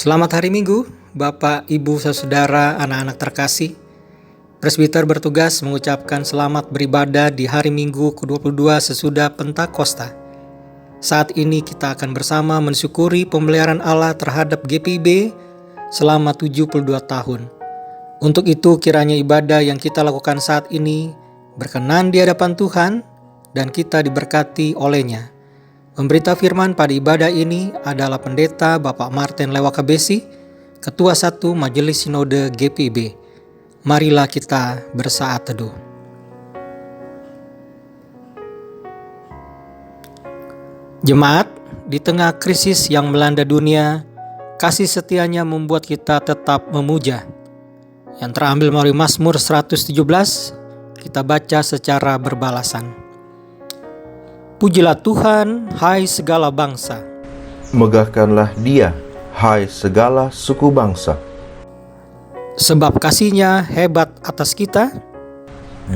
Selamat hari Minggu, Bapak, Ibu, Saudara, anak-anak terkasih. Presbiter bertugas mengucapkan selamat beribadah di hari Minggu ke-22 sesudah Pentakosta. Saat ini kita akan bersama mensyukuri pemeliharaan Allah terhadap GPIB selama 72 tahun. Untuk itu kiranya ibadah yang kita lakukan saat ini berkenan di hadapan Tuhan dan kita diberkati olehnya. Pemberita firman pada ibadah ini adalah Pendeta Bapak Martin Lewakabesi, Ketua 1 Majelis Sinode GPIB. Marilah kita bersaat teduh. Jemaat, di tengah krisis yang melanda dunia, kasih setianya membuat kita tetap memuja. Yang terambil melalui Mazmur 117, kita baca secara berbalasan. Pujilah Tuhan, hai segala bangsa. Megahkanlah Dia, hai segala suku bangsa. Sebab kasih-Nya hebat atas kita,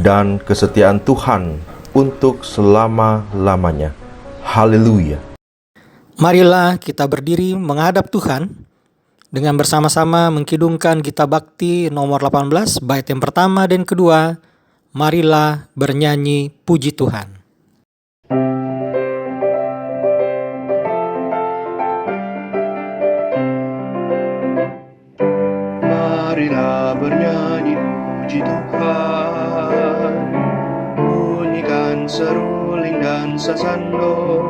dan kesetiaan Tuhan untuk selama-lamanya. Haleluya. Marilah kita berdiri menghadap Tuhan dengan bersama-sama mengkidungkan kitab bakti nomor 18, bait yang pertama dan kedua. Marilah bernyanyi puji Tuhan. Marilah bernyanyi puji Tuhan, bunyikan seruling dan sasando.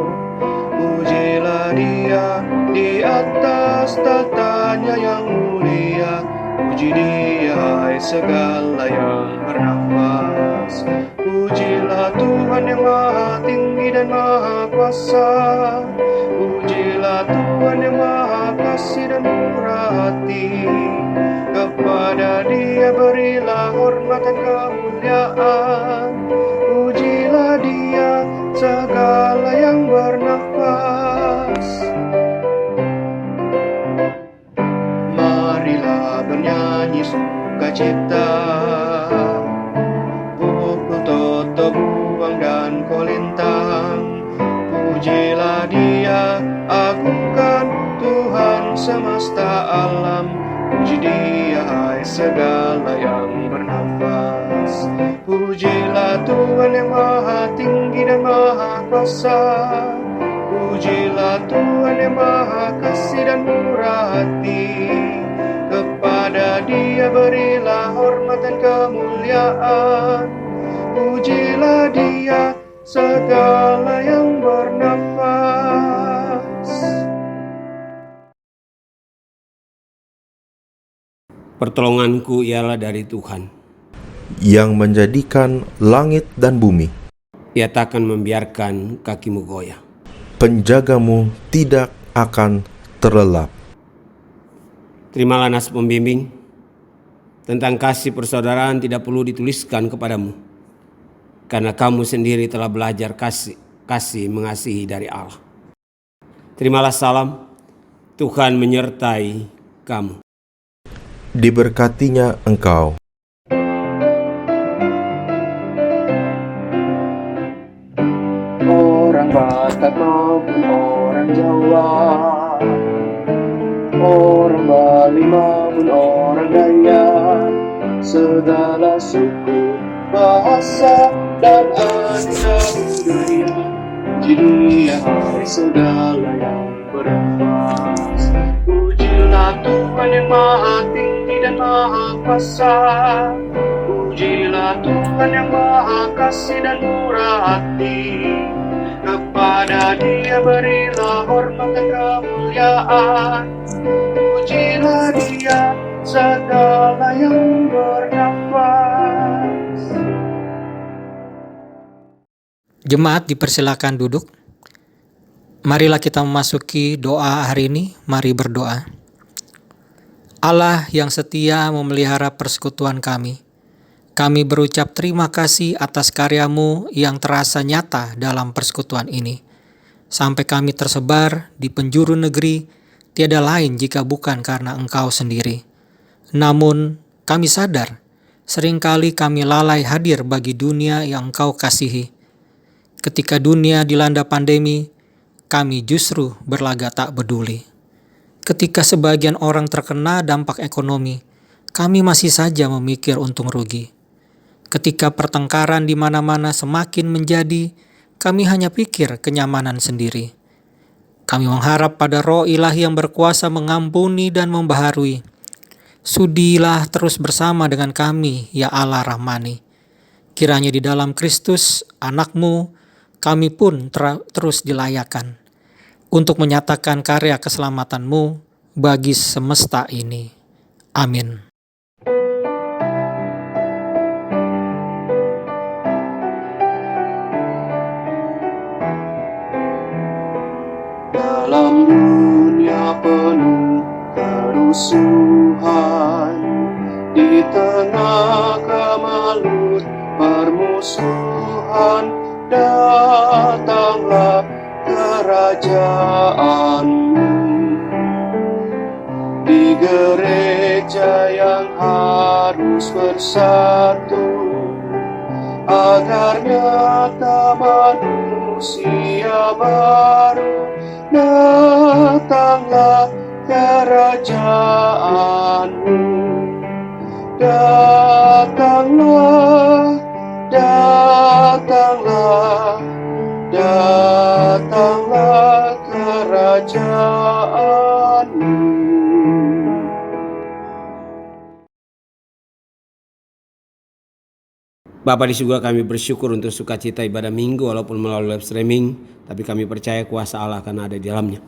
Pujilah Dia di atas tatanya yang mulia. Puji Dia hai segala yang bernafas. Pujilah Tuhan yang maha tinggi dan maha kuasa. Pujilah Tuhan yang maha kasih dan murah hati. Kepada Dia berilah hormat dan kemuliaan. Pujilah Dia segala yang bernafas. Marilah bernyanyi sukacita, pukul toto buang dan kolintang. Pujilah Dia, agungkan Tuhan semesta alam. Puji Dia hai segala yang bernafas. Pujilah Tuhan yang maha tinggi dan maha kuasa. Pujilah Tuhan yang maha kasih dan murah hati. Kepada Dia berilah hormat dan kemuliaan. Pujilah Dia segala yang bernafas. Pertolonganku ialah dari Tuhan, yang menjadikan langit dan bumi. Ia takkan membiarkan kakimu goyah. Penjagamu tidak akan terlelap. Terimalah nas pembimbing. Tentang kasih persaudaraan tidak perlu dituliskan kepadamu, karena kamu sendiri telah belajar kasih mengasihi dari Allah. Terimalah salam, Tuhan menyertai kamu. Diberkatinya engkau. Orang Batak maupun orang Jawa, orang Bali maupun orang Dayak, segala suku, bahasa, dan aneka budaya. Puji Dia hai segala yang bernafas. Pujilah Tuhan yang maha tinggi dan maha kuasa. Pujilah Tuhan yang maha kasih dan murah hati. Kepada Dia berilah hormat dan kemuliaan. Pujilah Dia segala yang bernafas. Jemaat dipersilakan duduk. Marilah kita memasuki doa hari ini. Mari berdoa. Allah yang setia memelihara persekutuan kami. Kami berucap terima kasih atas karya-Mu yang terasa nyata dalam persekutuan ini. Sampai kami tersebar di penjuru negeri, tiada lain jika bukan karena Engkau sendiri. Namun kami sadar, seringkali kami lalai hadir bagi dunia yang Engkau kasihi. Ketika dunia dilanda pandemi, kami justru berlagak tak peduli. Ketika sebagian orang terkena dampak ekonomi, kami masih saja memikir untung rugi. Ketika pertengkaran di mana-mana semakin menjadi, kami hanya pikir kenyamanan sendiri. Kami mengharap pada Roh Ilahi yang berkuasa mengampuni dan membaharui. Sudilah terus bersama dengan kami, ya Allah Rahmani. Kiranya di dalam Kristus, Anak-Mu, kami pun terus dilayakan untuk menyatakan karya keselamatan-Mu bagi semesta ini. Amin. Dalam dunia penuh kerusuhan, di tengah kemelut permusuhan, datanglah kerajaan-Mu. Di gereja yang harus bersatu, agar nyata manusia baru, datanglah kerajaan-Mu. Datanglah, datanglah, datanglah kerajaan-Mu. Bapa di surga, kami bersyukur untuk sukacita ibadah minggu walaupun melalui live streaming, tapi kami percaya kuasa Allah akan ada di dalamnya.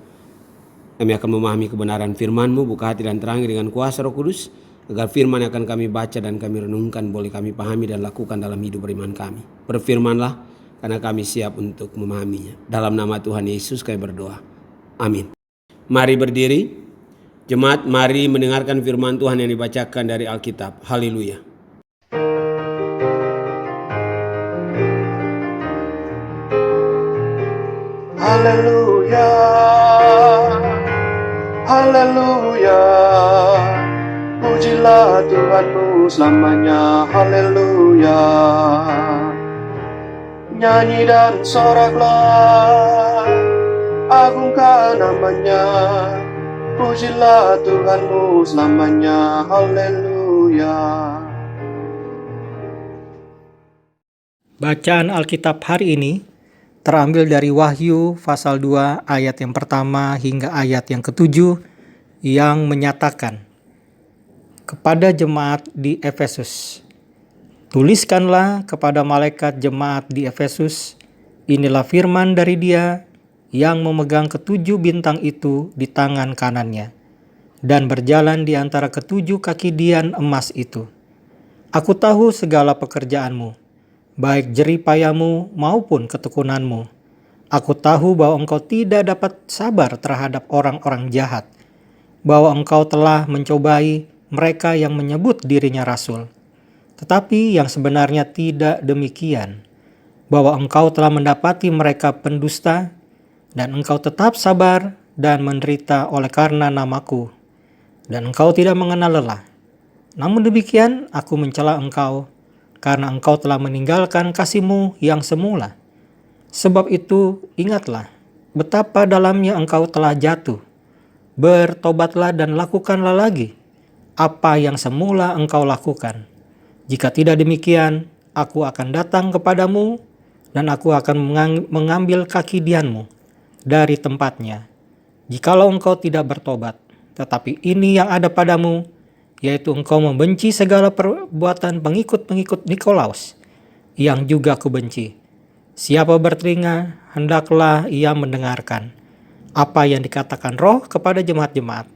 Kami akan memahami kebenaran firman-Mu, buka hati dan terangi dengan kuasa Roh Kudus, agar firman yang akan kami baca dan kami renungkan boleh kami pahami dan lakukan dalam hidup beriman kami. Berfirmanlah, karena kami siap untuk memahaminya. Dalam nama Tuhan Yesus kami berdoa. Amin. Mari berdiri. Jemaat, mari mendengarkan firman Tuhan yang dibacakan dari Alkitab. Haleluya. Haleluya, haleluya, pujilah Tuhanmu selamanya, haleluya. Nyanyi dan soraklah, agungkan namanya, pujilah Tuhanmu selamanya, haleluya. Bacaan Alkitab hari ini terambil dari Wahyu pasal 2 ayat yang pertama hingga ayat yang ke-7 yang menyatakan, kepada jemaat di Efesus, tuliskanlah kepada malaikat jemaat di Efesus, inilah firman dari Dia yang memegang ketujuh bintang itu di tangan kanannya dan berjalan di antara ketujuh kaki dian emas itu. Aku tahu segala pekerjaanmu, baik jeripayamu maupun ketekunanmu. Aku tahu bahwa engkau tidak dapat sabar terhadap orang-orang jahat, bahwa engkau telah mencobai mereka yang menyebut dirinya rasul, tetapi yang sebenarnya tidak demikian, bahwa engkau telah mendapati mereka pendusta, dan engkau tetap sabar dan menderita oleh karena namaku, dan engkau tidak mengenal lelah. Namun demikian aku mencela engkau, karena engkau telah meninggalkan kasih-Mu yang semula. Sebab itu ingatlah betapa dalamnya engkau telah jatuh. Bertobatlah dan lakukanlah lagi apa yang semula engkau lakukan. Jika tidak demikian, aku akan datang kepadamu dan aku akan mengambil kaki dianmu dari tempatnya. Jikalau engkau tidak bertobat, tetapi ini yang ada padamu, yaitu engkau membenci segala perbuatan pengikut-pengikut Nikolaus, yang juga kubenci. Siapa bertelinga, hendaklah ia mendengarkan apa yang dikatakan Roh kepada jemaat-jemaat.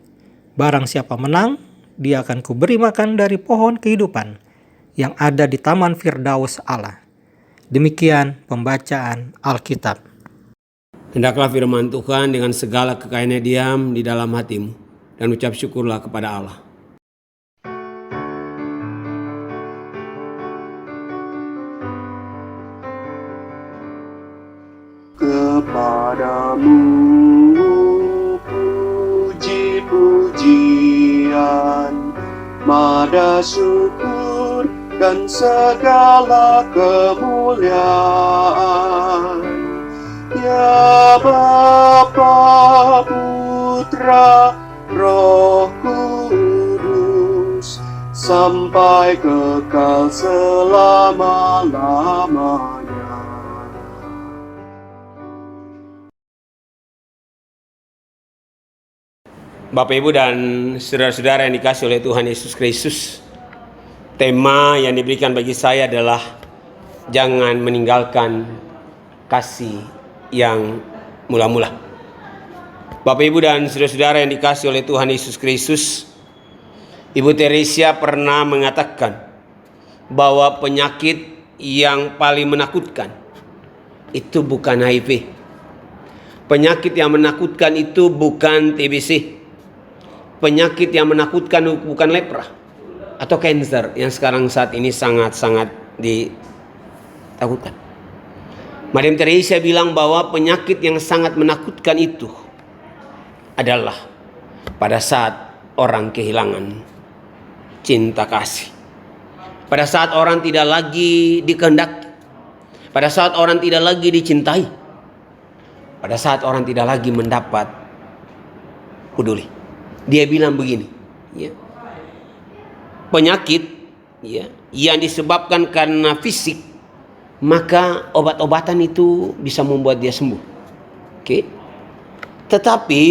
Barang siapa menang, dia akan kuberi makan dari pohon kehidupan yang ada di taman Firdaus Allah. Demikian pembacaan Alkitab. Hendaklah firman Tuhan dengan segala kekayaannya diam di dalam hatimu, dan ucap syukurlah kepada Allah. Kepadamu puji-pujian, mada syukur dan segala kemuliaan. Ya Bapa, Putra, sampai kekal selama-lamanya. Bapak, Ibu, dan saudara-saudara yang dikasih oleh Tuhan Yesus Kristus, tema yang diberikan bagi saya adalah jangan meninggalkan kasih yang mula-mula. Bapak, Ibu, dan saudara-saudara yang dikasih oleh Tuhan Yesus Kristus, Ibu Teresia pernah mengatakan bahwa penyakit yang paling menakutkan itu bukan HIV. Penyakit yang menakutkan itu bukan TBC. Penyakit yang menakutkan bukan lepra atau kanker yang sekarang saat ini sangat-sangat ditakutkan. Madam Teresa bilang bahwa penyakit yang sangat menakutkan itu adalah pada saat orang kehilangan cinta kasih. Pada saat orang tidak lagi dikehendaki. Pada saat orang tidak lagi dicintai. Pada saat orang tidak lagi mendapat peduli. Dia bilang begini, ya, penyakit, ya, yang disebabkan karena fisik, maka obat-obatan itu bisa membuat dia sembuh. Oke. Tetapi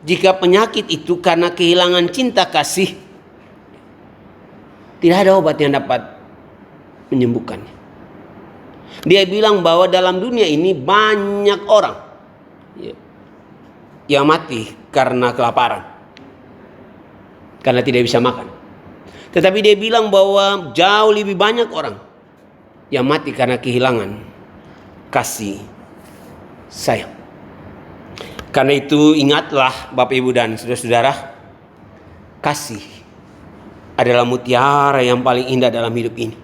jika penyakit itu karena kehilangan cinta kasih, tidak ada obat yang dapat menyembuhkannya. Dia bilang bahwa dalam dunia ini banyak orang, ya, yang mati karena kelaparan, karena tidak bisa makan. Tetapi dia bilang bahwa jauh lebih banyak orang yang mati karena kehilangan kasih sayang. Karena itu ingatlah Bapak, Ibu, dan saudara-saudara, kasih adalah mutiara yang paling indah dalam hidup ini.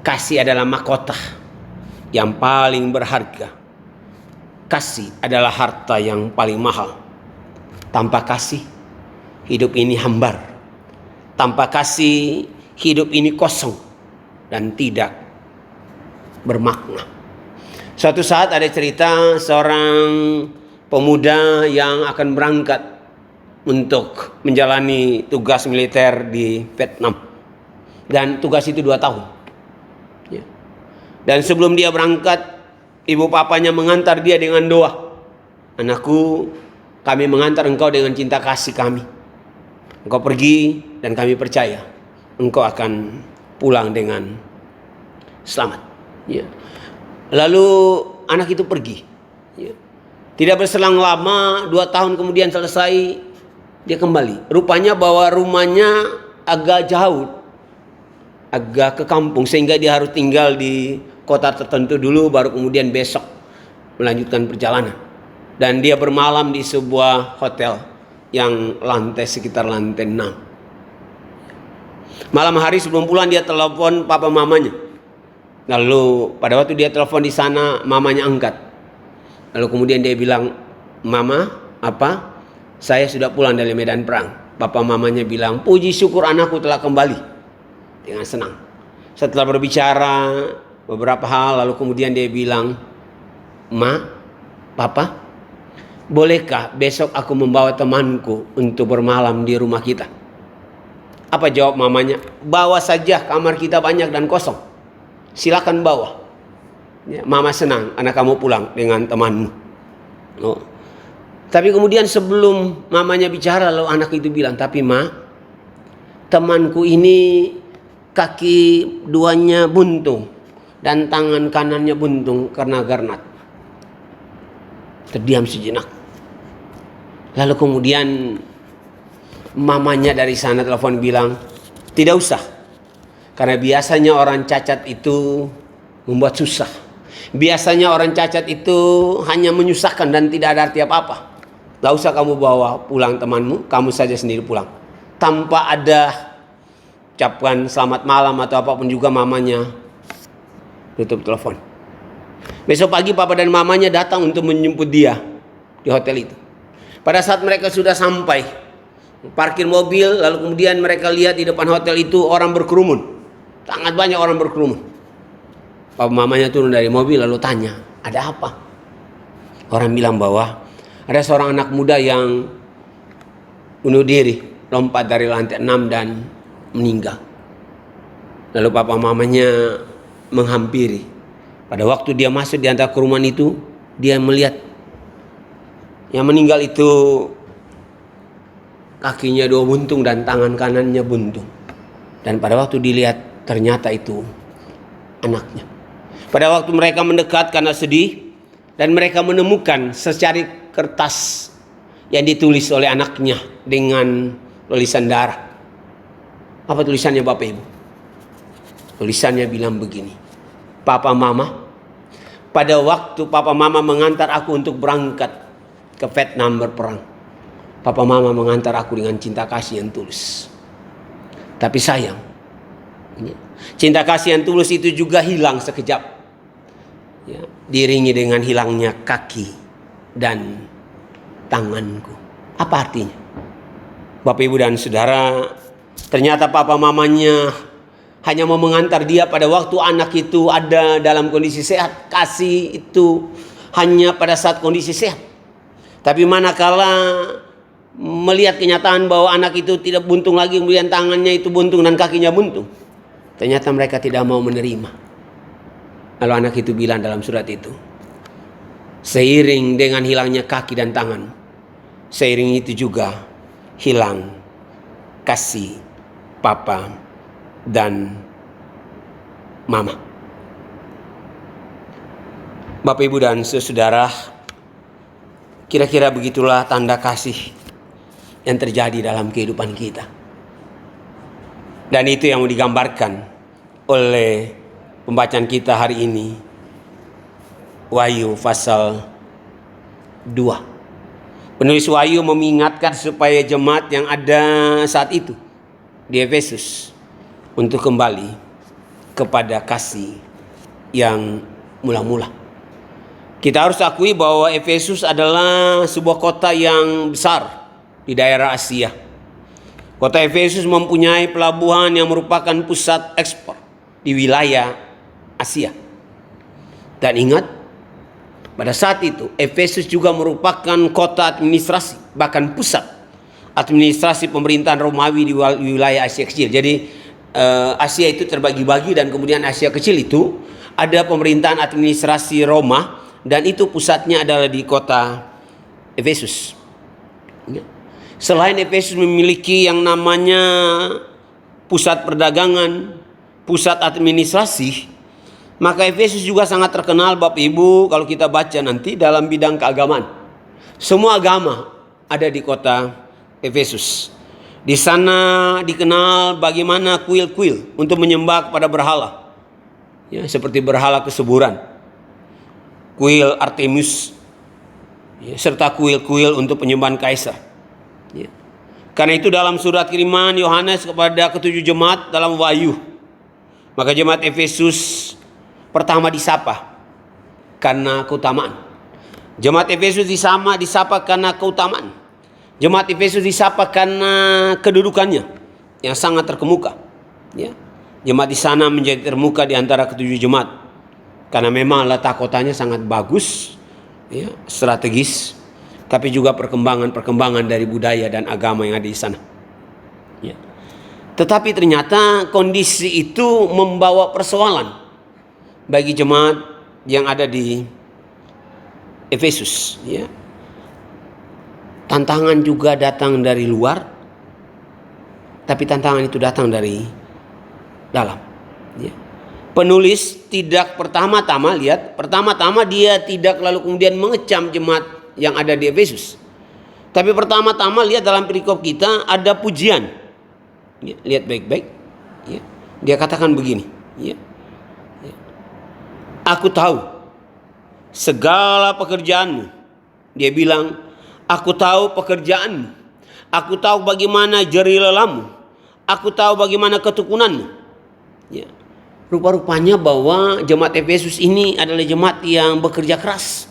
Kasih adalah mahkota yang paling berharga. Kasih adalah harta yang paling mahal. Tanpa kasih, hidup ini hambar. Tanpa kasih, hidup ini kosong dan tidak bermakna. Suatu saat ada cerita seorang pemuda yang akan berangkat untuk menjalani tugas militer di Vietnam. Dan tugas itu 2 tahun. Ya. Dan sebelum dia berangkat, ibu papanya mengantar dia dengan doa. Anakku, kami mengantar engkau dengan cinta kasih kami. Engkau pergi dan kami percaya engkau akan pulang dengan selamat. Ya. Lalu anak itu pergi. Ya. Tidak berselang lama, 2 tahun kemudian selesai, dia kembali. Rupanya bahwa rumahnya agak jauh, agak ke kampung, sehingga dia harus tinggal di kota tertentu dulu, baru kemudian besok melanjutkan perjalanan. Dan dia bermalam di sebuah hotel yang sekitar lantai 6. Malam hari sebelum pulang dia telepon papa mamanya. Lalu pada waktu dia telepon di sana, mamanya angkat. Lalu kemudian dia bilang, "Mama, apa? Saya sudah pulang dari medan perang." Papa mamanya bilang, "Puji syukur anakku telah kembali." Dengan senang. Setelah berbicara beberapa hal, lalu kemudian dia bilang, "Ma, Papa, bolehkah besok aku membawa temanku untuk bermalam di rumah kita?" Apa jawab mamanya? "Bawa saja, kamar kita banyak dan kosong. Silakan bawa." Ya, mama senang anak kamu pulang dengan temanmu. Oh. Tapi kemudian sebelum mamanya bicara, lalu anak itu bilang, "Tapi Ma, temanku ini kaki duanya buntung dan tangan kanannya buntung karena garnat." Terdiam sejenak. Lalu kemudian mamanya dari sana telepon bilang, "Tidak usah. Karena biasanya orang cacat itu membuat susah. Biasanya orang cacat itu hanya menyusahkan dan tidak ada arti apa-apa. Gak usah kamu bawa pulang temanmu, kamu saja sendiri pulang." Tanpa ada ucapan selamat malam atau apapun juga, mamanya tutup telepon. Besok pagi papa dan mamanya datang untuk menjemput dia di hotel itu. Pada saat mereka sudah sampai, parkir mobil, lalu kemudian mereka lihat di depan hotel itu orang berkerumun. Sangat banyak orang berkerumun. Papa mamanya turun dari mobil lalu tanya, "Ada apa?" Orang bilang bahwa ada seorang anak muda yang bunuh diri, lompat dari lantai 6 dan meninggal. Lalu papa mamanya menghampiri. Pada waktu dia masuk di antara kerumunan itu, dia melihat yang meninggal itu kakinya 2 buntung dan tangan kanannya buntung. Dan pada waktu dilihat ternyata itu anaknya. Pada waktu mereka mendekat karena sedih, dan mereka menemukan secari kertas yang ditulis oleh anaknya dengan tulisan darah. Apa tulisannya Bapak Ibu? Tulisannya bilang begini: Papa Mama, pada waktu Papa Mama mengantar aku untuk berangkat ke Vietnam berperang, Papa Mama mengantar aku dengan cinta kasih yang tulus. Tapi sayang, cinta kasih yang tulus itu juga hilang sekejap, ya, diiringi dengan hilangnya kaki dan tanganku. Apa artinya? Bapak Ibu dan Saudara, ternyata papa mamanya hanya mau mengantar dia pada waktu anak itu ada dalam kondisi sehat. Kasih itu hanya pada saat kondisi sehat. Tapi manakala melihat kenyataan bahwa anak itu tidak buntung lagi, kemudian tangannya itu buntung dan kakinya buntung, ternyata mereka tidak mau menerima. Lalu anak itu bilang dalam surat itu, seiring dengan hilangnya kaki dan tangan, seiring itu juga hilang kasih papa dan mama. Bapak Ibu dan saudara, kira-kira begitulah tanda kasih yang terjadi dalam kehidupan kita. Dan itu yang mau digambarkan oleh pembacaan kita hari ini, Wahyu pasal 2. Penulis Wahyu mengingatkan supaya jemaat yang ada saat itu di Efesus untuk kembali kepada kasih yang mula-mula. Kita harus akui bahwa Efesus adalah sebuah kota yang besar di daerah Asia. Kota Efesus mempunyai pelabuhan yang merupakan pusat ekspor di wilayah Asia. Dan ingat, pada saat itu Efesus juga merupakan kota administrasi, bahkan pusat administrasi pemerintahan Romawi di wilayah Asia Kecil. Jadi Asia itu terbagi-bagi, dan kemudian Asia Kecil itu ada pemerintahan administrasi Roma, dan itu pusatnya adalah di kota Efesus. Selain Efesus memiliki yang namanya pusat perdagangan, pusat administrasi, maka Efesus juga sangat terkenal Bapak Ibu kalau kita baca nanti dalam bidang keagamaan. Semua agama ada di kota Efesus. Di sana dikenal bagaimana kuil-kuil untuk menyembah kepada berhala, ya, seperti berhala kesuburan, kuil Artemis, ya, serta kuil-kuil untuk penyembahan kaisar. Ya. Karena itu dalam surat kiriman Yohanes kepada ketujuh jemaat dalam Wahyu, maka jemaat Efesus pertama disapa karena keutamaan. Jemaat Efesus disapa karena keutamaan. Jemaat Efesus disapa karena kedudukannya yang sangat terkemuka. Ya. Jemaat di sana menjadi terkemuka di antara ketujuh jemaat karena memang letak kotanya sangat bagus, ya, strategis. Tapi juga perkembangan dari budaya dan agama yang ada di sana. Ya. Tetapi ternyata kondisi itu membawa persoalan bagi jemaat yang ada di Efesus. Ya. Tantangan juga datang dari luar, tapi tantangan itu datang dari dalam. Ya. Penulis tidak pertama-tama dia tidak lalu kemudian mengecam jemaat yang ada di Efesus. Tapi pertama-tama lihat dalam perikop kita ada pujian. Ya, lihat baik-baik. Ya. Dia katakan begini. Ya. Ya. Aku tahu segala pekerjaanmu. Dia bilang, aku tahu pekerjaanmu. Aku tahu bagaimana jerih lelahmu. Aku tahu bagaimana ketekunanmu. Ya. Rupa-rupanya bahwa jemaat Efesus ini adalah jemaat yang bekerja keras.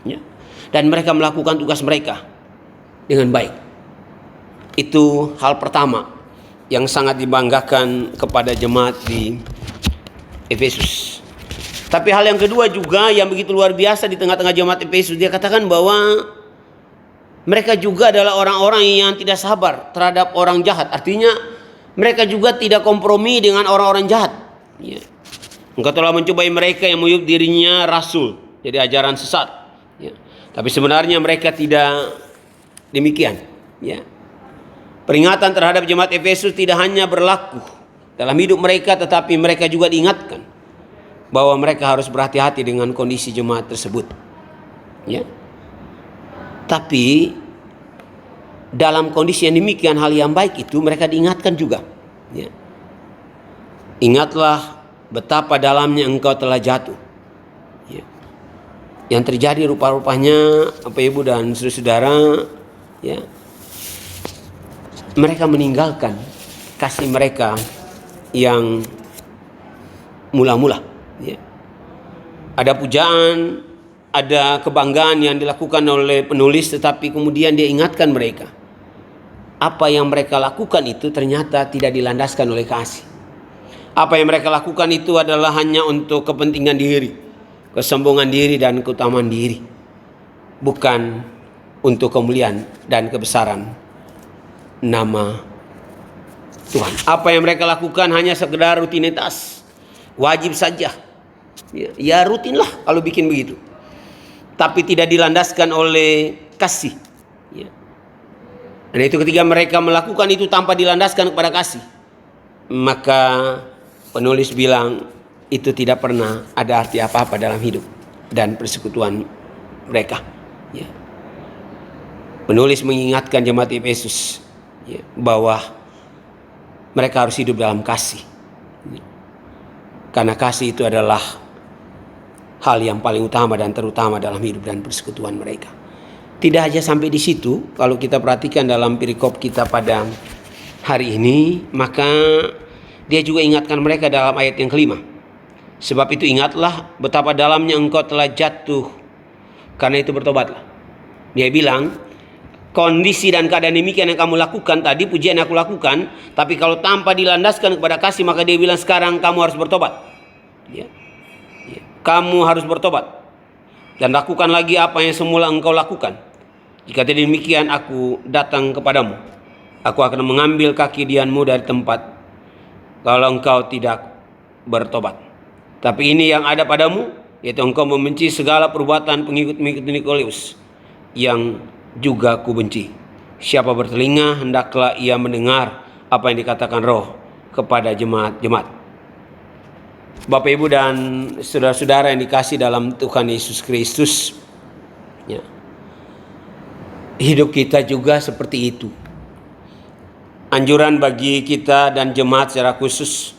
Ya. Dan mereka melakukan tugas mereka dengan baik. Itu hal pertama yang sangat dibanggakan kepada jemaat di Efesus. Tapi hal yang kedua juga yang begitu luar biasa di tengah-tengah jemaat Efesus, dia katakan bahwa mereka juga adalah orang-orang yang tidak sabar terhadap orang jahat. Artinya Mereka juga tidak kompromi dengan orang-orang jahat. Ya. Engkau telah mencobai mereka yang menyebut dirinya rasul, jadi ajaran sesat. Ya. Tapi sebenarnya mereka tidak demikian. Ya. Peringatan terhadap jemaat Efesus tidak hanya berlaku dalam hidup mereka, tetapi mereka juga diingatkan bahwa mereka harus berhati-hati dengan kondisi jemaat tersebut. Ya. Tapi dalam kondisi yang demikian, hal yang baik itu mereka diingatkan juga. Ya. Ingatlah betapa dalamnya engkau telah jatuh. Ya. Yang terjadi rupa-rupanya Bapak Ibu dan saudara-saudara, ya, mereka meninggalkan kasih mereka yang mula-mula. Ya. Ada pujaan, ada kebanggaan yang dilakukan oleh penulis, tetapi kemudian dia ingatkan mereka. Apa yang mereka lakukan itu ternyata tidak dilandaskan oleh kasih. Apa yang mereka lakukan itu adalah hanya untuk kepentingan diri, kesombongan diri dan keutamaan diri. Bukan untuk kemuliaan dan kebesaran nama Tuhan. Apa yang mereka lakukan hanya sekedar rutinitas, wajib saja. Ya rutinlah kalau bikin begitu. Tapi tidak dilandaskan oleh kasih. Ya. Dan itu ketika mereka melakukan itu tanpa dilandaskan kepada kasih, maka penulis bilang itu tidak pernah ada arti apa-apa dalam hidup dan persekutuan mereka. Ya. Penulis mengingatkan jemaat Efesus, ya, bahwa mereka harus hidup dalam kasih. Ya. Karena kasih itu adalah hal yang paling utama dan terutama dalam hidup dan persekutuan mereka. Tidak hanya sampai di situ, kalau kita perhatikan dalam perikop kita pada hari ini, maka dia juga ingatkan mereka dalam ayat yang kelima. Sebab itu ingatlah betapa dalamnya engkau telah jatuh, karena itu bertobatlah. Dia bilang, kondisi dan keadaan demikian yang kamu lakukan tadi, pujian yang aku lakukan, tapi kalau tanpa dilandaskan kepada kasih, maka dia bilang sekarang kamu harus bertobat. Ya. Kamu harus bertobat dan lakukan lagi apa yang semula engkau lakukan. Jika tidak demikian, aku datang kepadamu. Aku akan mengambil kaki dianmu dari tempat kalau engkau tidak bertobat. Tapi ini yang ada padamu, yaitu engkau membenci segala perbuatan pengikut-pengikut Nikoleus yang juga ku benci. Siapa bertelinga, hendaklah ia mendengar apa yang dikatakan Roh kepada jemaat-jemaat. Bapak Ibu dan saudara-saudara yang dikasih dalam Tuhan Yesus Kristus, ya, hidup kita juga seperti itu. Anjuran bagi kita dan jemaat secara khusus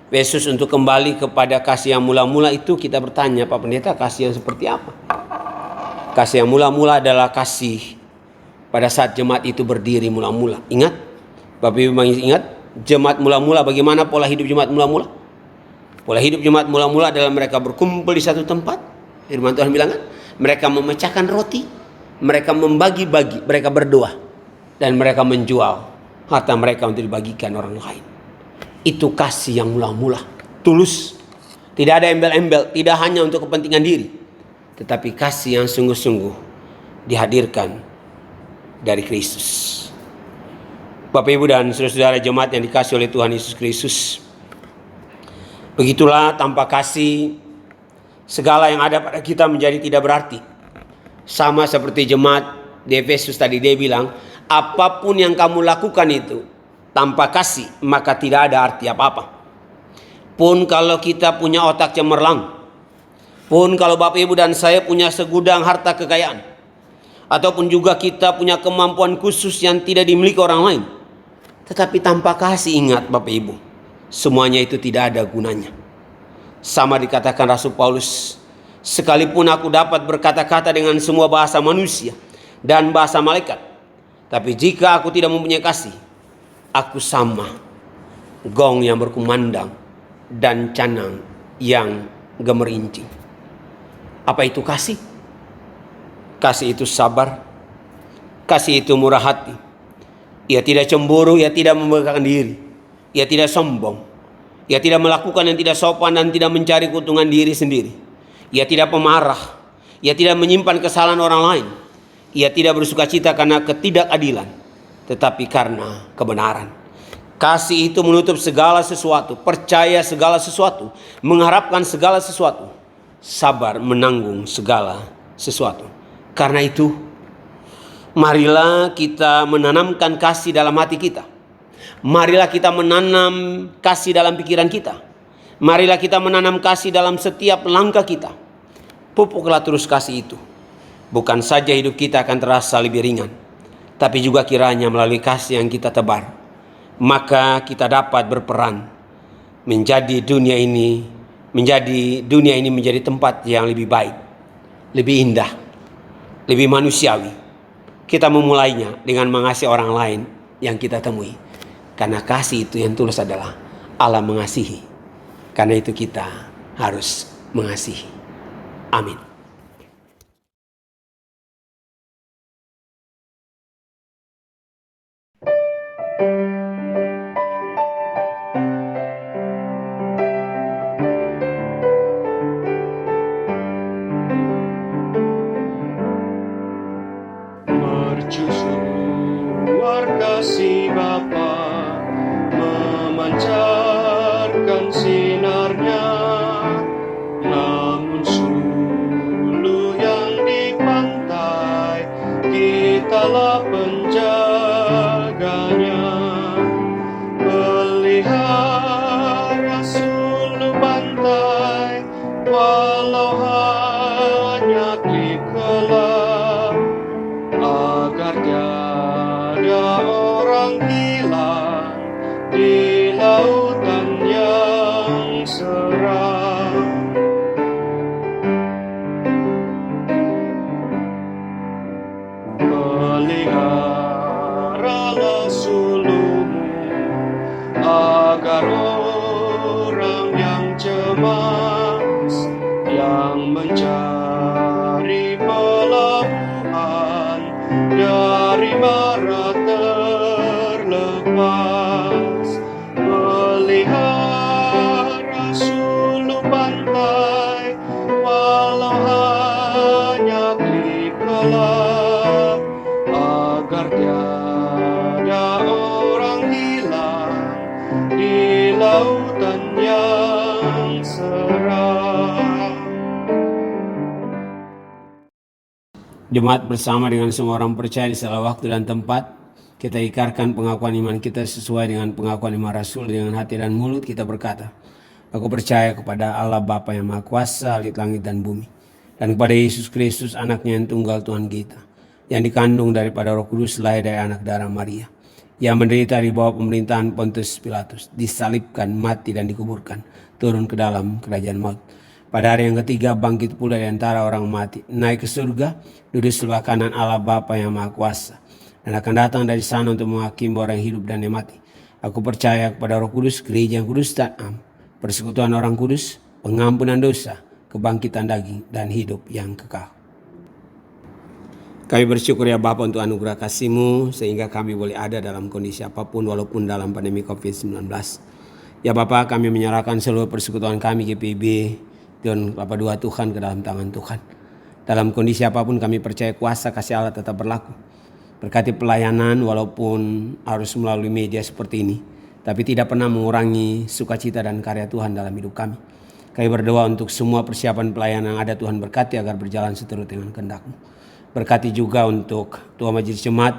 Yesus untuk kembali kepada kasih yang mula-mula itu, kita bertanya, Pak Pendeta, kasih yang seperti apa? Kasih yang mula-mula adalah kasih pada saat jemaat itu berdiri mula-mula. Ingat, Bapak Ibu masih ingat jemaat mula-mula, bagaimana pola hidup jemaat mula-mula? Pola hidup jemaat mula-mula adalah mereka berkumpul di satu tempat. Firman Tuhan bilang kan, mereka memecahkan roti, mereka membagi-bagi, mereka berdoa, dan mereka menjual harta mereka untuk dibagikan orang lain. Itu kasih yang mula-mula, tulus, tidak ada embel-embel, tidak hanya untuk kepentingan diri, tetapi kasih yang sungguh-sungguh dihadirkan dari Kristus. Bapak Ibu dan saudara-saudara jemaat yang dikasih oleh Tuhan Yesus Kristus, begitulah tanpa kasih, segala yang ada pada kita menjadi tidak berarti. Sama seperti jemaat di Efesus tadi, dia bilang, apapun yang kamu lakukan itu tanpa kasih, maka tidak ada arti apa-apa. Pun kalau kita punya otak cemerlang, pun kalau Bapak Ibu dan saya punya segudang harta kekayaan, ataupun juga kita punya kemampuan khusus yang tidak dimiliki orang lain, tetapi tanpa kasih, ingat Bapak Ibu, semuanya itu tidak ada gunanya. Sama dikatakan Rasul Paulus, sekalipun aku dapat berkata-kata dengan semua bahasa manusia dan bahasa malaikat, tapi jika aku tidak mempunyai kasih, aku sama gong yang berkumandang dan canang yang gemerincing. Apa itu kasih? Kasih itu sabar, kasih itu murah hati. Ia tidak cemburu, ia tidak membanggakan diri, ia tidak sombong, ia tidak melakukan yang tidak sopan dan tidak mencari keuntungan diri sendiri. Ia tidak pemarah, ia tidak menyimpan kesalahan orang lain, ia tidak bersukacita karena ketidakadilan, tetapi karena kebenaran. Kasih itu menutup segala sesuatu, percaya segala sesuatu, mengharapkan segala sesuatu, sabar menanggung segala sesuatu. Karena itu, marilah kita menanamkan kasih dalam hati kita. Marilah kita menanam kasih dalam pikiran kita. Marilah kita menanam kasih dalam setiap langkah kita. Pupuklah terus kasih itu. Bukan saja hidup kita akan terasa lebih ringan, tapi juga kiranya melalui kasih yang kita tebar, maka kita dapat berperan menjadi dunia ini menjadi tempat yang lebih baik, lebih indah, lebih manusiawi. Kita memulainya dengan mengasihi orang lain yang kita temui. Karena kasih itu yang tulus adalah Allah mengasihi. Karena itu kita harus mengasihi. Amin. Mercusuar kasih Bapa, memancarkan sinarnya, namun sulu yang di pantai, kitalah penjaganya. Pelihara sulu pantai, walau hanya klip gelap, agar tiada orang hilang di lautan yang seram. Peliharalah sulumu agar orang yang cemas, yang mencari pelabuhan dari mara terlepas. Pelihara sulu pantai, walau hanya klip gelap, agar tiada orang hilang di lautan yang seram. Jemaat bersama dengan semua orang percaya di segala waktu dan tempat, kita ikarkan pengakuan iman kita sesuai dengan pengakuan iman Rasul. Dengan hati dan mulut kita berkata, aku percaya kepada Allah Bapa yang Maha Kuasa, Halik langit dan bumi, dan kepada Yesus Kristus, anaknya yang tunggal Tuhan kita, yang dikandung daripada Roh Kudus, lahir dari anak darah Maria, yang menderita di bawah pemerintahan Pontius Pilatus, disalibkan, mati dan dikuburkan, turun ke dalam kerajaan maut. Pada hari yang ketiga bangkit pula di antara orang mati, naik ke surga, duduk sebelah kanan Allah Bapa yang Maha Kuasa, dan akan datang dari sana untuk menghakimi orang yang hidup dan yang mati. Aku percaya kepada Roh Kudus, gereja yang kudus dan am, persekutuan orang kudus, pengampunan dosa, kebangkitan daging, dan hidup yang kekal. Kami bersyukur ya Bapa untuk anugerah kasih-Mu sehingga kami boleh ada dalam kondisi apapun walaupun dalam pandemi COVID-19. Ya Bapa, kami menyerahkan seluruh persekutuan kami GPIB dan Bapa dua Tuhan ke dalam tangan Tuhan. Dalam kondisi apapun kami percaya kuasa kasih Allah tetap berlaku. Berkati pelayanan walaupun harus melalui media seperti ini, tapi tidak pernah mengurangi sukacita dan karya Tuhan dalam hidup kami. Kami berdoa untuk semua persiapan pelayanan yang ada, Tuhan berkati agar berjalan seturut dengan kehendak-Mu. Berkati juga untuk Tuhan Majelis Jemaat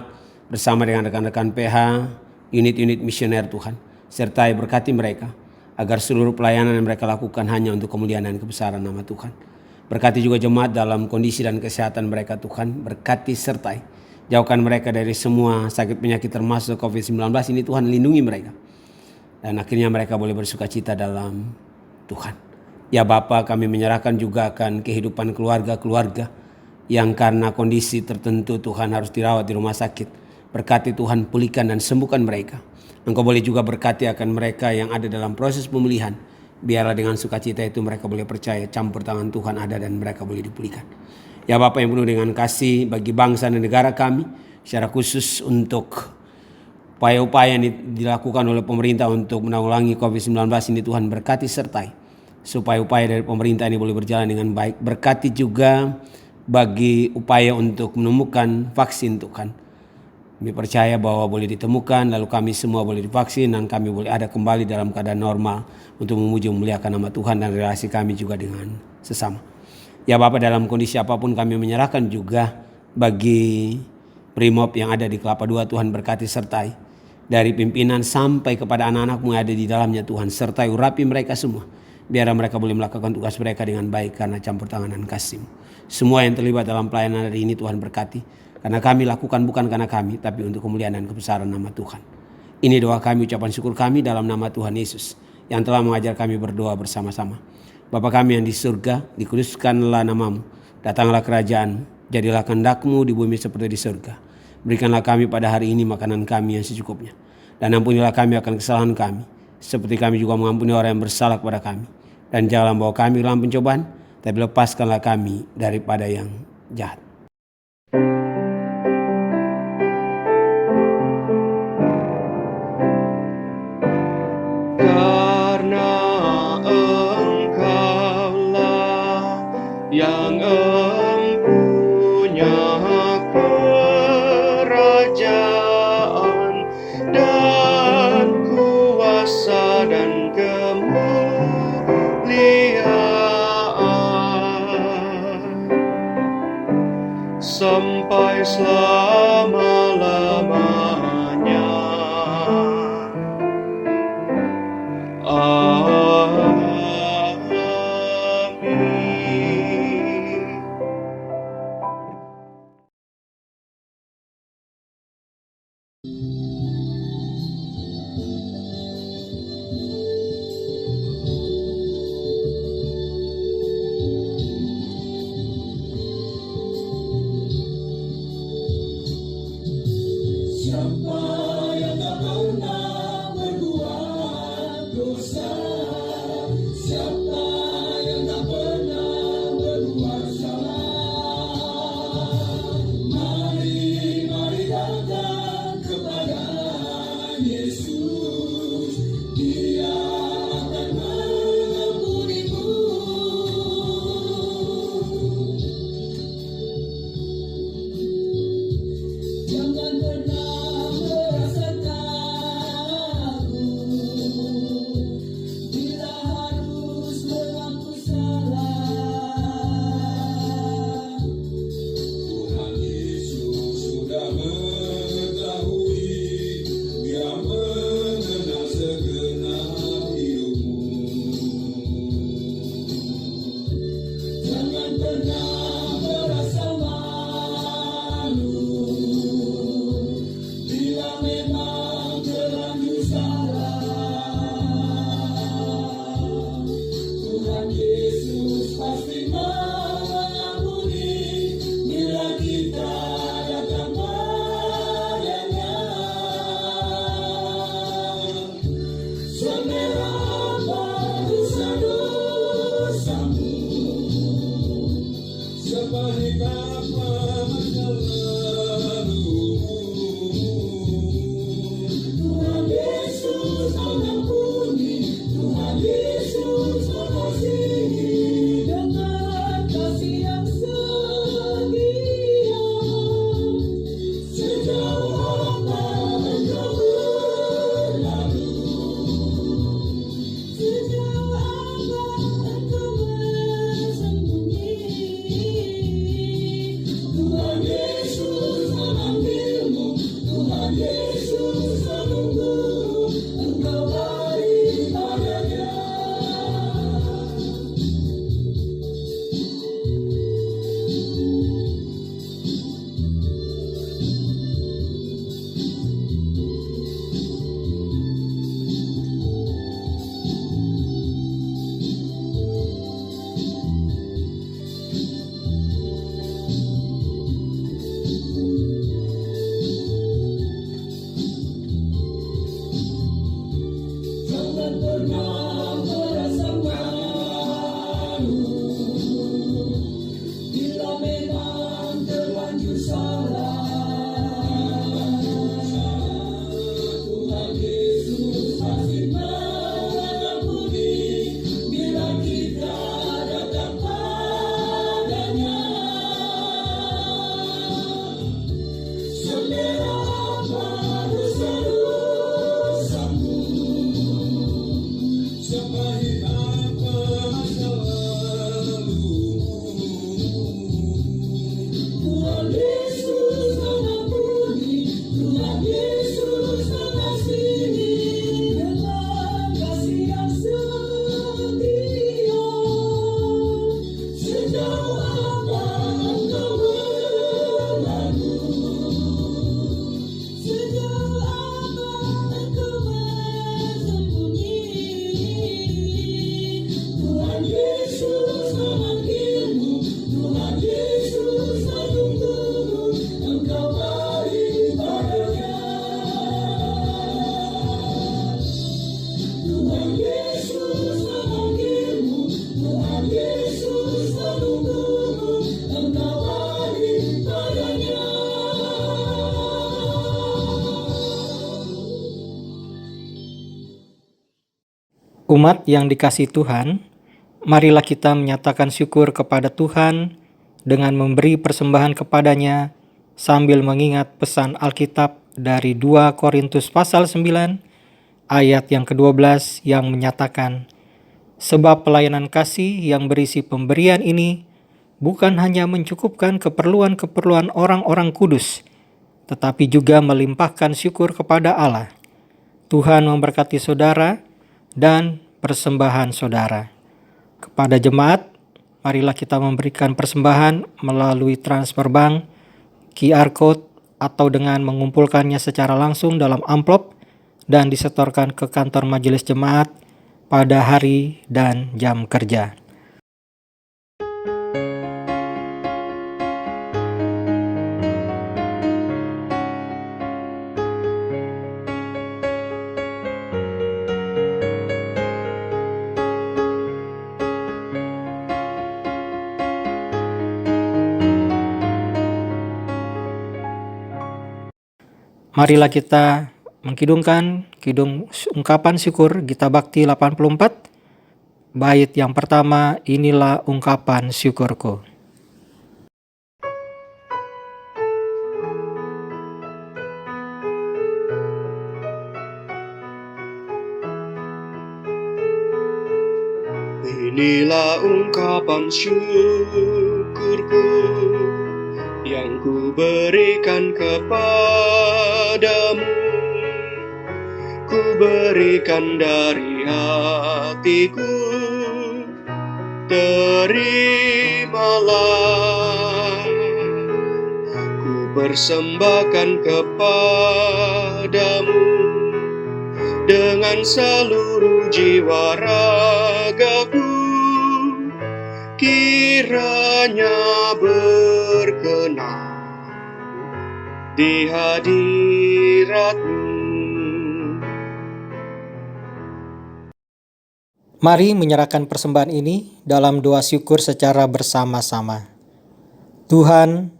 bersama dengan rekan-rekan PH, unit-unit misioner Tuhan. Sertai berkati mereka agar seluruh pelayanan yang mereka lakukan hanya untuk kemuliaan dan kebesaran nama Tuhan. Berkati juga jemaat dalam kondisi dan kesehatan mereka Tuhan. Berkati sertai. Jauhkan mereka dari semua sakit penyakit termasuk COVID-19 ini Tuhan, lindungi mereka. Dan akhirnya mereka boleh bersukacita dalam Tuhan. Ya Bapa, kami menyerahkan juga akan kehidupan keluarga-keluarga yang karena kondisi tertentu Tuhan harus dirawat di rumah sakit. Berkati Tuhan, pulihkan dan sembuhkan mereka. Engkau boleh juga berkati akan mereka yang ada dalam proses pemulihan. Biarlah dengan sukacita itu mereka boleh percaya campur tangan Tuhan ada dan mereka boleh dipulihkan. Ya Bapa yang penuh dengan kasih bagi bangsa dan negara kami, secara khusus untuk upaya-upaya yang dilakukan oleh pemerintah untuk menanggulangi COVID-19 ini Tuhan berkati sertai. Supaya upaya dari pemerintah ini boleh berjalan dengan baik. Berkati juga bagi upaya untuk menemukan vaksin Tuhan. Kami percaya bahwa boleh ditemukan, lalu kami semua boleh divaksin, dan kami boleh ada kembali dalam keadaan normal untuk memuji memuliakan nama Tuhan dan relasi kami juga dengan sesama. Ya Bapak, dalam kondisi apapun kami menyerahkan juga bagi Brimob yang ada di Kelapa II, Tuhan berkati sertai. Dari pimpinan sampai kepada anak-anak-Mu yang ada di dalamnya Tuhan, sertai urapi mereka semua. Biar mereka boleh melakukan tugas mereka dengan baik karena campur tangan dan kasih-Mu. Semua yang terlibat dalam pelayanan hari ini Tuhan berkati. Karena kami lakukan bukan karena kami, tapi untuk kemuliaan dan kebesaran nama Tuhan. Ini doa kami, ucapan syukur kami dalam nama Tuhan Yesus yang telah mengajar kami berdoa bersama-sama. Bapa kami yang di surga, dikuduskanlah namamu, datanglah kerajaan, jadilah kehendak-Mu di bumi seperti di surga. Berikanlah kami pada hari ini makanan kami yang secukupnya. Dan ampunilah kami akan kesalahan kami, seperti kami juga mengampuni orang yang bersalah kepada kami. Dan janganlah bawa kami dalam pencobaan, tapi lepaskanlah kami daripada yang jahat. Karena Engkaulah yang empunya kerajaan dan kuasa dan kemuliaan sampai selama-lamanya. Amin. Siapa Umat yang dikasihi Tuhan, marilah kita menyatakan syukur kepada Tuhan dengan memberi persembahan kepadanya sambil mengingat pesan Alkitab dari 2 Korintus pasal 9 ayat yang ke-12 yang menyatakan, sebab pelayanan kasih yang berisi pemberian ini bukan hanya mencukupkan keperluan-keperluan orang-orang kudus, tetapi juga melimpahkan syukur kepada Allah. Tuhan memberkati saudara dan persembahan saudara. Kepada jemaat, marilah kita memberikan persembahan melalui transfer bank, QR code, atau dengan mengumpulkannya secara langsung dalam amplop dan disetorkan ke kantor majelis jemaat pada hari dan jam kerja. Marilah kita mengkidungkan kidung ungkapan syukur Gita Bakti 84. Bait yang pertama, inilah ungkapan syukurku. Inilah ungkapan syukurku yang ku berikan kepadamu. Ku berikan dari hatiku, terimalah. Ku persembahkan kepadamu dengan seluruh jiwa ragaku, kiranya berkenan di hadirat-Mu. Mari menyerahkan persembahan ini dalam doa syukur secara bersama-sama. Tuhan,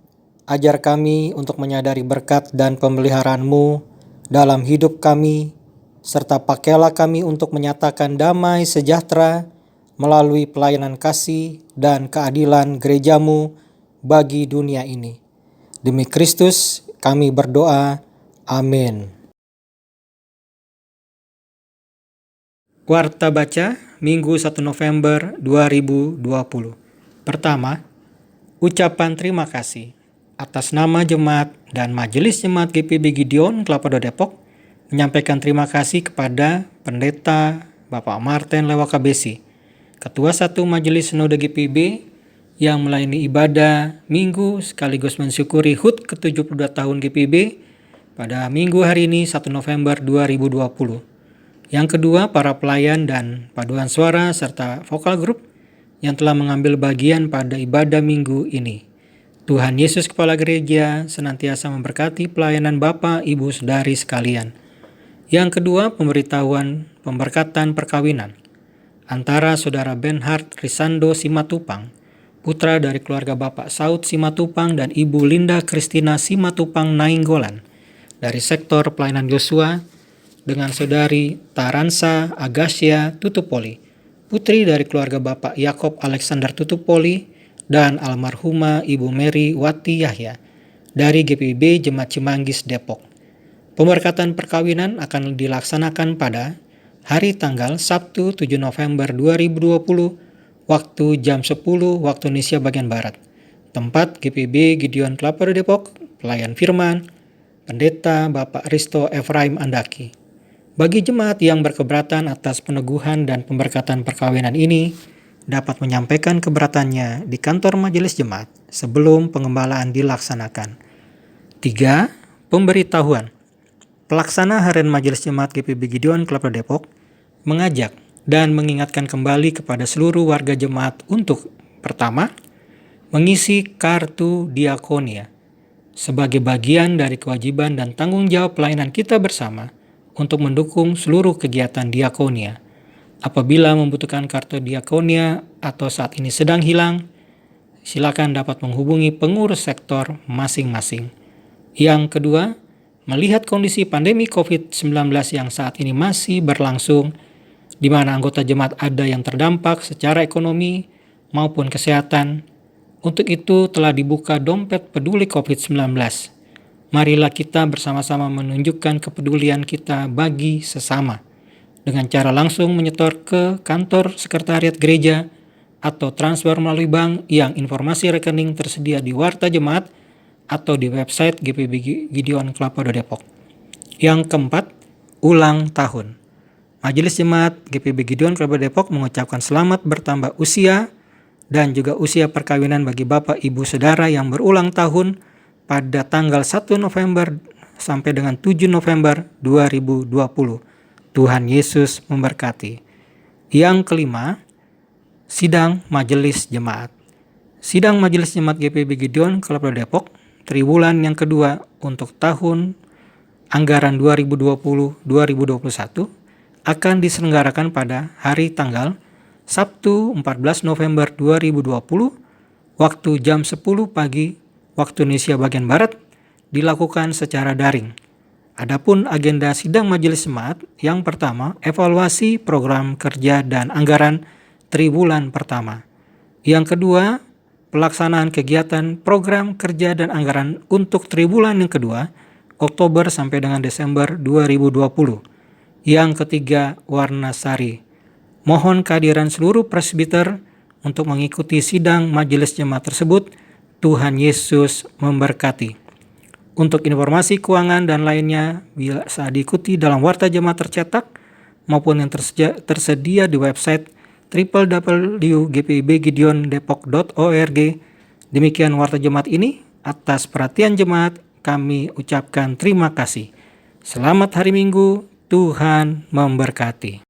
ajar kami untuk menyadari berkat dan pemeliharaan-Mu dalam hidup kami, serta pakailah kami untuk menyatakan damai sejahtera melalui pelayanan kasih dan keadilan gereja-Mu bagi dunia ini. Demi Kristus kami berdoa. Amin. Warta baca Minggu 1 November 2020. Pertama, ucapan terima kasih atas nama jemaat dan Majelis Jemaat GPB Gideon Kelapa II Depok, menyampaikan terima kasih kepada Pendeta Bapak Martin Lewakabesi, Ketua 1 Majelis Sinode GPB yang melayani ibadah Minggu sekaligus mensyukuri HUT ke-72 tahun GPB pada Minggu hari ini 1 November 2020. Yang kedua, para pelayan dan paduan suara serta vokal grup yang telah mengambil bagian pada ibadah Minggu ini. Tuhan Yesus Kepala Gereja senantiasa memberkati pelayanan Bapak, Ibu, Saudari sekalian. Yang kedua, pemberitahuan pemberkatan perkawinan antara Saudara Benhard Risando Simatupang, putra dari keluarga Bapak Saud Simatupang dan Ibu Linda Kristina Simatupang Nainggolan dari sektor pelayanan Yosua, dengan Saudari Taransa Agasya Tutupoli, putri dari keluarga Bapak Yakob Alexander Tutupoli, dan almarhumah Ibu Mary Wati Yahya dari GPB Jemaat Cimanggis Depok. Pemberkatan perkawinan akan dilaksanakan pada hari tanggal Sabtu 7 November 2020 waktu jam 10 waktu Indonesia bagian Barat. Tempat GPB Gideon Kelapa II Depok, pelayan firman, Pendeta Bapak Risto Efraim Andaki. Bagi jemaat yang berkeberatan atas peneguhan dan pemberkatan perkawinan ini, dapat menyampaikan keberatannya di kantor majelis jemaat sebelum pengembalaan dilaksanakan. 3. Pemberitahuan. Pelaksana Harian Majelis Jemaat GPB Gideon Kelapa Depok mengajak dan mengingatkan kembali kepada seluruh warga jemaat untuk pertama, mengisi kartu diakonia sebagai bagian dari kewajiban dan tanggung jawab pelayanan kita bersama untuk mendukung seluruh kegiatan diakonia. Apabila membutuhkan kartu diakonia atau saat ini sedang hilang, silakan dapat menghubungi pengurus sektor masing-masing. Yang kedua, melihat kondisi pandemi COVID-19 yang saat ini masih berlangsung di mana anggota jemaat ada yang terdampak secara ekonomi maupun kesehatan. Untuk itu telah dibuka dompet peduli COVID-19. Marilah kita bersama-sama menunjukkan kepedulian kita bagi sesama dengan cara langsung menyetor ke kantor sekretariat gereja atau transfer melalui bank yang informasi rekening tersedia di Warta Jemaat atau di website GPB Gideon Kelapa II Depok. Yang keempat, ulang tahun. Majelis Jemaat GPB Gideon Kelapa Depok mengucapkan selamat bertambah usia dan juga usia perkawinan bagi Bapak Ibu Saudara yang berulang tahun pada tanggal 1 November sampai dengan 7 November 2020. Tuhan Yesus memberkati. Yang kelima, sidang Majelis Jemaat. Sidang Majelis Jemaat GPB Gideon Kelapa Depok triwulan yang kedua untuk tahun anggaran 2020-2021 akan diselenggarakan pada hari tanggal Sabtu 14 November 2020 waktu jam 10 pagi waktu Indonesia bagian Barat dilakukan secara daring. Adapun agenda sidang Majelis Jemaat yang pertama, evaluasi program kerja dan anggaran triwulan pertama. Yang kedua, pelaksanaan kegiatan program kerja dan anggaran untuk triwulan yang kedua, Oktober sampai dengan Desember 2020. Yang ketiga, warna sari. Mohon kehadiran seluruh presbiter untuk mengikuti sidang Majelis Jemaat tersebut. Tuhan Yesus memberkati. Untuk informasi keuangan dan lainnya bisa diikuti dalam Warta Jemaat tercetak maupun yang tersedia di website www.gpbgideondepok.org. Demikian Warta Jemaat ini. Atas perhatian jemaat kami ucapkan terima kasih. Selamat hari Minggu, Tuhan memberkati.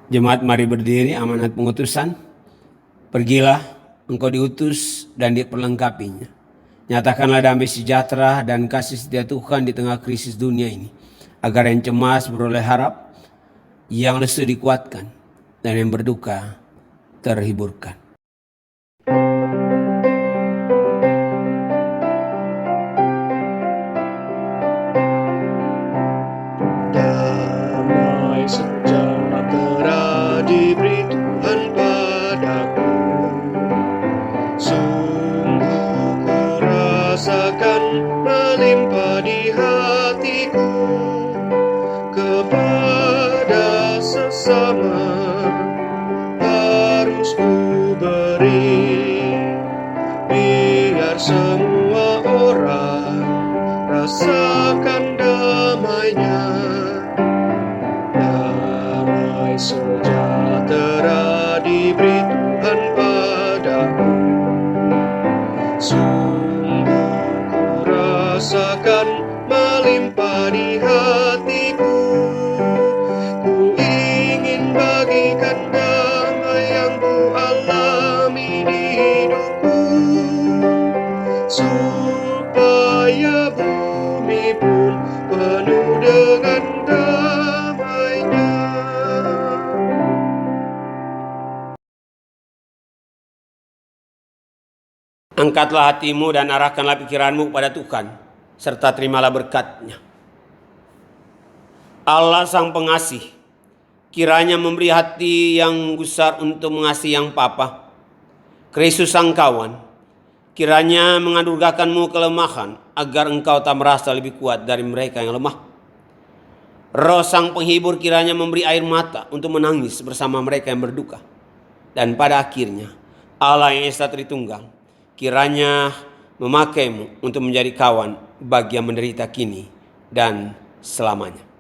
Jemaat mari berdiri, amanat pengutusan. Pergilah, engkau diutus dan diperlengkapinya. Nyatakanlah damai sejahtera dan kasih setia Tuhan di tengah krisis dunia ini. Agar yang cemas beroleh harap, yang lesu dikuatkan, dan yang berduka terhiburkan. Damai sejahtera diberi Tuhan padaku. Sungguh ku rasakan melimpah di hatiku. Kepada sesama harus ku beri, biar semua orang rasakan damainya. Damai sejahtera diberi Tuhan padaku. Sungguh ku rasakan melimpah di hatiku. Ku ingin bagikan damai yang ku alami di hidupku, supaya bumi pun penuh dengan damainya. Angkatlah hatimu dan arahkanlah pikiranmu kepada Tuhan, serta terimalah berkat-Nya. Allah Sang Pengasih, kiranya memberi hati yang gusar untuk mengasihi yang papa. Kristus Sang Kawan, kiranya menganugerahkanmu kelemahan, agar engkau tak merasa lebih kuat dari mereka yang lemah. Roh Sang Penghibur kiranya memberi air mata untuk menangis bersama mereka yang berduka. Dan pada akhirnya, Allah yang Esa Tritunggal, kiranya memakaimu untuk menjadi kawan bagi yang menderita kini dan selamanya.